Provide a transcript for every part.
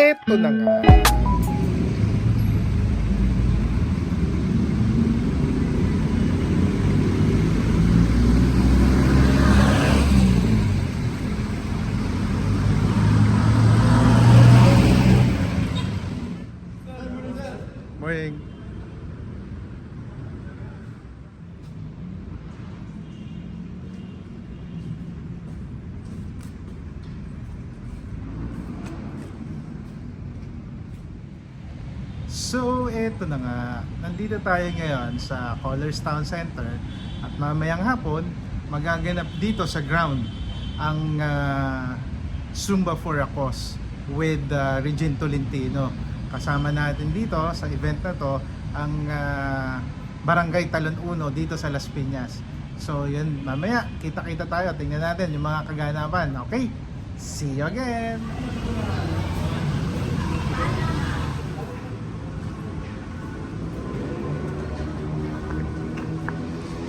eto na nga. Morning. So, eto na nga. Nandito tayo ngayon sa Colors Town Center at mamayang hapon magaganap dito sa ground ang Zumba for a Cause with Regine Tolentino. Kasama natin dito sa event na to ang Barangay Talon 1 dito sa Las Piñas. So, yun, mamaya kita-kita tayo. Tingnan natin yung mga kaganapan. Okay? See you again!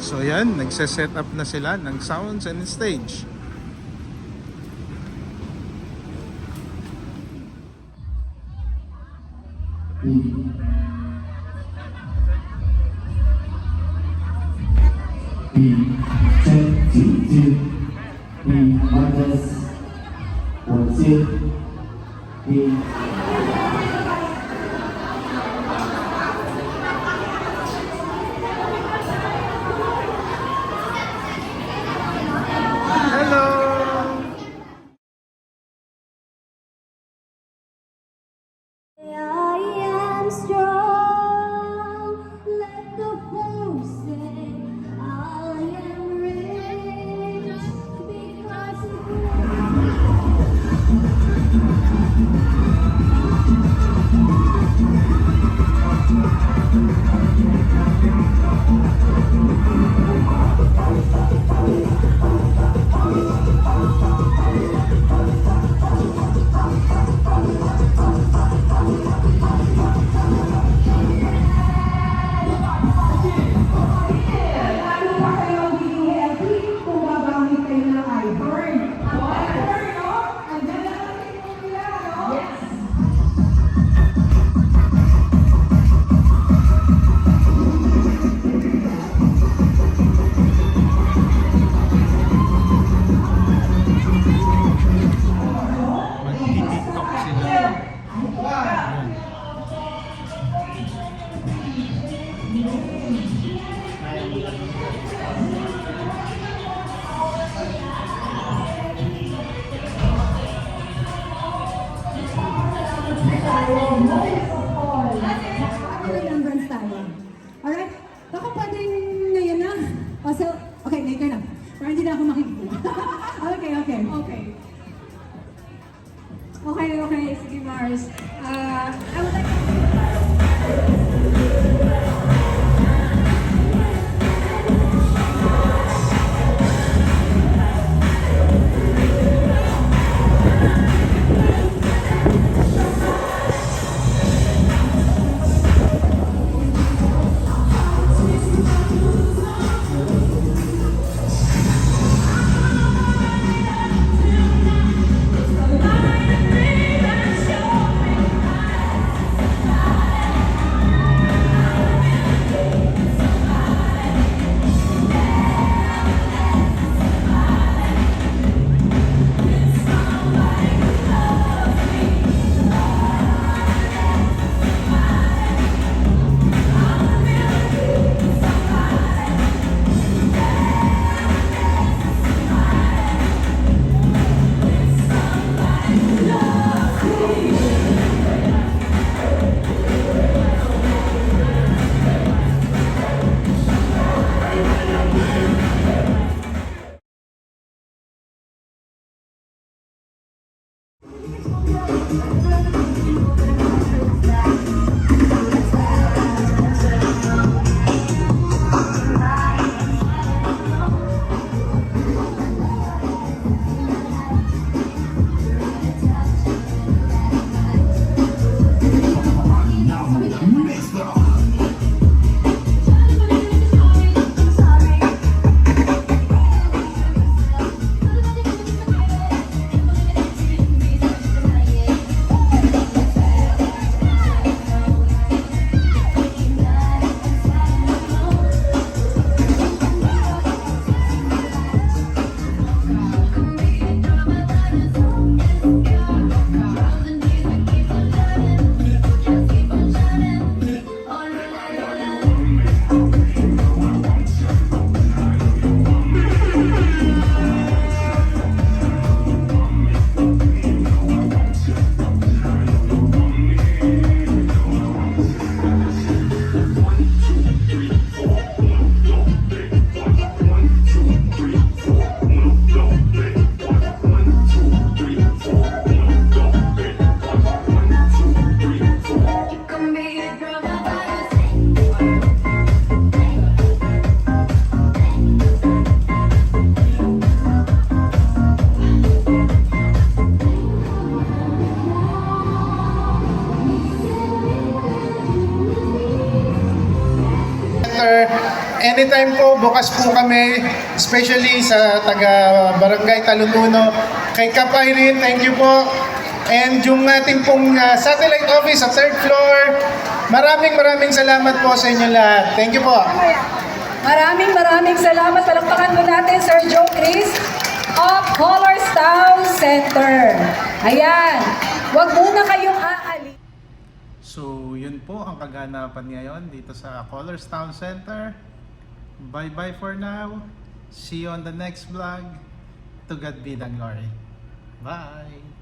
So yan, nagse-set up na sila ng sounds and stage. Alright? Baka pwedeng ngayon na. Oh, so, okay, later na. Pero hindi na ako makikita. Okay. Sige, Mars. I would like anytime po, bukas po kami, especially sa taga Barangay Talununo. Kay Kap Irene, thank you po. And yung ating pong satellite office sa 3rd floor, maraming salamat po sa inyo lahat. Thank you po. Maraming salamat. Palakpakan po natin Sir Joe Chris of Colors Town Center. Ayan, wag muna kayong aalis. So, yun po ang kaganapan ngayon dito sa Colors Town Center. Bye-bye for now. See you on the next vlog. To God be the glory. Bye!